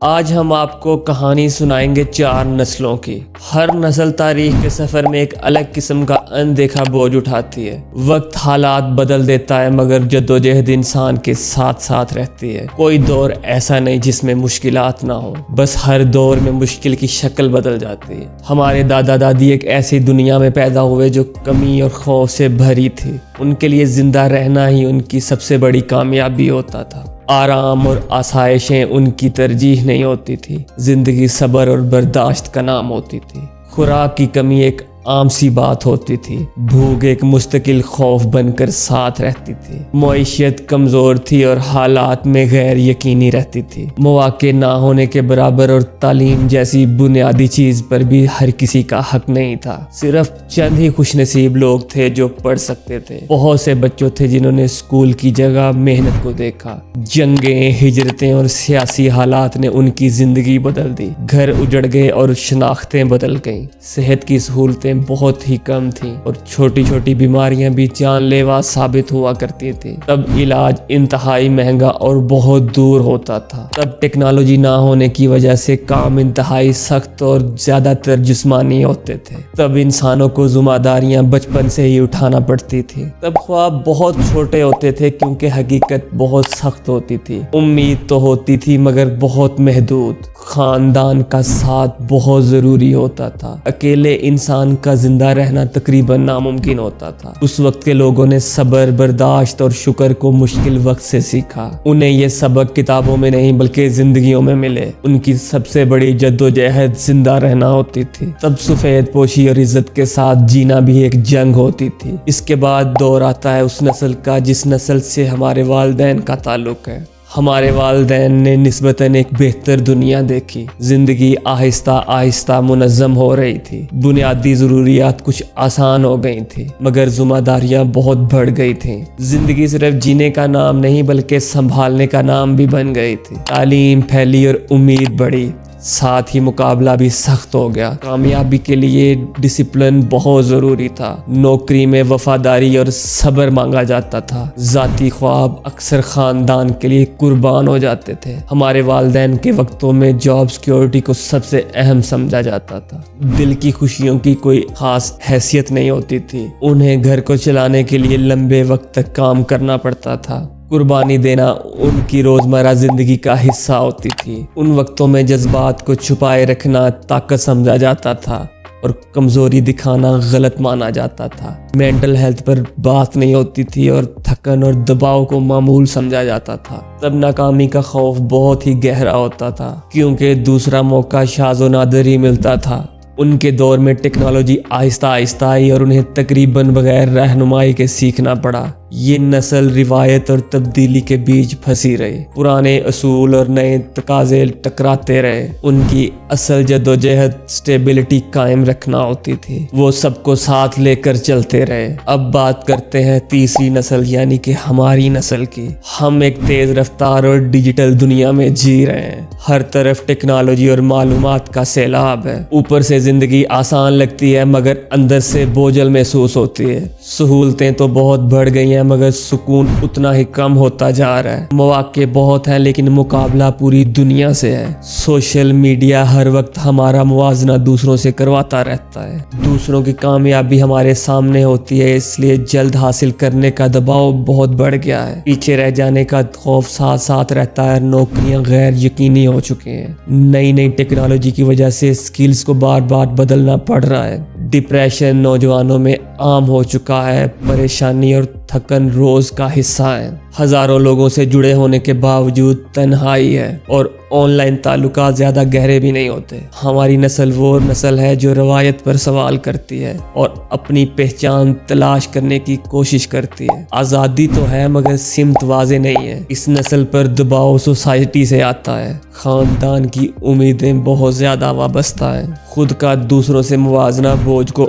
آج ہم آپ کو کہانی سنائیں گے 4 نسلوں کی۔ ہر نسل تاریخ کے سفر میں ایک الگ قسم کا اندیکھا بوجھ اٹھاتی ہے۔ وقت حالات بدل دیتا ہے مگر جدوجہد انسان کے ساتھ ساتھ رہتی ہے۔ کوئی دور ایسا نہیں جس میں مشکلات نہ ہو، بس ہر دور میں مشکل کی شکل بدل جاتی ہے۔ ہمارے دادا دادی ایک ایسی دنیا میں پیدا ہوئے جو کمی اور خوف سے بھری تھی۔ ان کے لیے زندہ رہنا ہی ان کی سب سے بڑی کامیابی ہوتا تھا۔ آرام اور آسائشیں ان کی ترجیح نہیں ہوتی تھی، زندگی صبر اور برداشت کا نام ہوتی تھی۔ خوراک کی کمی ایک عام سی بات ہوتی تھی، بھوک ایک مستقل خوف بن کر ساتھ رہتی تھی۔ معیشت کمزور تھی اور حالات میں غیر یقینی رہتی تھی۔ مواقع نہ ہونے کے برابر اور تعلیم جیسی بنیادی چیز پر بھی ہر کسی کا حق نہیں تھا۔ صرف چند ہی خوش نصیب لوگ تھے جو پڑھ سکتے تھے۔ بہت سے بچوں تھے جنہوں نے اسکول کی جگہ محنت کو دیکھا۔ جنگیں، ہجرتیں اور سیاسی حالات نے ان کی زندگی بدل دی۔ گھر اجڑ گئے اور شناختیں بدل گئیں۔ صحت کی سہولتیں بہت ہی کم تھیں اور چھوٹی چھوٹی بیماریاں بھی جان لیوا ثابت ہوا کرتی تھیں۔ تب علاج انتہائی مہنگا اور بہت دور ہوتا تھا۔ تب ٹیکنالوجی نہ ہونے کی وجہ سے کام انتہائی سخت اور زیادہ تر جسمانی ہوتے تھے۔ تب انسانوں کو ذمہ داریاں بچپن سے ہی اٹھانا پڑتی تھی۔ تب خواب بہت چھوٹے ہوتے تھے کیونکہ حقیقت بہت سخت ہوتی تھی۔ امید تو ہوتی تھی مگر بہت محدود۔ خاندان کا ساتھ بہت ضروری ہوتا تھا۔ اکیلے انسان کا زندہ رہنا تقریباً ناممکن ہوتا تھا۔ اس وقت کے لوگوں نے صبر، برداشت اور شکر کو مشکل وقت سے سیکھا۔ انہیں یہ سبق کتابوں میں نہیں بلکہ زندگیوں میں ملے۔ ان کی سب سے بڑی جدوجہد زندہ رہنا ہوتی تھی۔ تب سفید پوشی اور عزت کے ساتھ جینا بھی ایک جنگ ہوتی تھی۔ اس کے بعد دور آتا ہے اس نسل کا جس نسل سے ہمارے والدین کا تعلق ہے۔ ہمارے والدین نے نسبتاً ایک بہتر دنیا دیکھی۔ زندگی آہستہ آہستہ منظم ہو رہی تھی۔ بنیادی ضروریات کچھ آسان ہو گئی تھی مگر ذمہ داریاں بہت بڑھ گئی تھیں۔ زندگی صرف جینے کا نام نہیں بلکہ سنبھالنے کا نام بھی بن گئی تھی۔ تعلیم پھیلی اور امید بڑھی، ساتھ ہی مقابلہ بھی سخت ہو گیا۔ کامیابی کے لیے ڈسپلن بہت ضروری تھا۔ نوکری میں وفاداری اور صبر مانگا جاتا تھا۔ ذاتی خواب اکثر خاندان کے لیے قربان ہو جاتے تھے۔ ہمارے والدین کے وقتوں میں جاب سیکیورٹی کو سب سے اہم سمجھا جاتا تھا۔ دل کی خوشیوں کی کوئی خاص حیثیت نہیں ہوتی تھی۔ انہیں گھر کو چلانے کے لیے لمبے وقت تک کام کرنا پڑتا تھا۔ قربانی دینا ان کی روزمرہ زندگی کا حصہ ہوتی تھی۔ ان وقتوں میں جذبات کو چھپائے رکھنا طاقت سمجھا جاتا تھا اور کمزوری دکھانا غلط مانا جاتا تھا۔ مینٹل ہیلتھ پر بات نہیں ہوتی تھی اور تھکن اور دباؤ کو معمول سمجھا جاتا تھا۔ تب ناکامی کا خوف بہت ہی گہرا ہوتا تھا کیونکہ دوسرا موقع شاذ و نادر ہی ملتا تھا۔ ان کے دور میں ٹیکنالوجی آہستہ آہستہ آئی اور انہیں تقریباً بغیر رہنمائی کے سیکھنا پڑا۔ یہ نسل روایت اور تبدیلی کے بیچ پھنسی رہی۔ پرانے اصول اور نئے تقاضے ٹکراتے رہے۔ ان کی اصل جدوجہد اسٹیبلٹی قائم رکھنا ہوتی تھی۔ وہ سب کو ساتھ لے کر چلتے رہے۔ اب بات کرتے ہیں تیسری نسل یعنی کہ ہماری نسل کی۔ ہم ایک تیز رفتار اور ڈیجیٹل دنیا میں جی رہے ہیں۔ ہر طرف ٹیکنالوجی اور معلومات کا سیلاب ہے۔ اوپر سے زندگی آسان لگتی ہے مگر اندر سے بوجھل محسوس ہوتی ہے۔ سہولتیں تو بہت بڑھ گئی ہیں مگر سکون اتنا ہی کم ہوتا جا رہا ہے۔ مواقع بہت ہیں لیکن مقابلہ پوری دنیا سے ہے۔ سوشل میڈیا ہر وقت ہمارا موازنہ دوسروں سے کرواتا رہتا ہے۔ دوسروں کی کامیابی ہمارے سامنے ہوتی ہے اس لیے جلد حاصل کرنے کا دباؤ بہت بڑھ گیا ہے۔ پیچھے رہ جانے کا خوف ساتھ ساتھ رہتا ہے۔ نوکریاں غیر یقینی ہو چکی ہیں۔ نئی ٹیکنالوجی کی وجہ سے سکلز کو بار بار بدلنا پڑ رہا ہے۔ ڈپریشن نوجوانوں میں عام ہو چکا ہے۔ پریشانی اور تھکن روز کا حصہ ہے۔ ہزاروں لوگوں سے جڑے ہونے کے باوجود تنہائی ہے اور آن لائن تعلقات زیادہ گہرے بھی نہیں ہوتے۔ ہماری نسل وہ نسل ہے جو روایت پر سوال کرتی ہے اور اپنی پہچان تلاش کرنے کی کوشش کرتی ہے۔ آزادی تو ہے مگر سمت واضح نہیں ہے۔ اس نسل پر دباؤ سوسائٹی سے آتا ہے۔ خاندان کی امیدیں بہت زیادہ وابستہ ہیں۔ خود کا دوسروں سے موازنہ بوجھ کو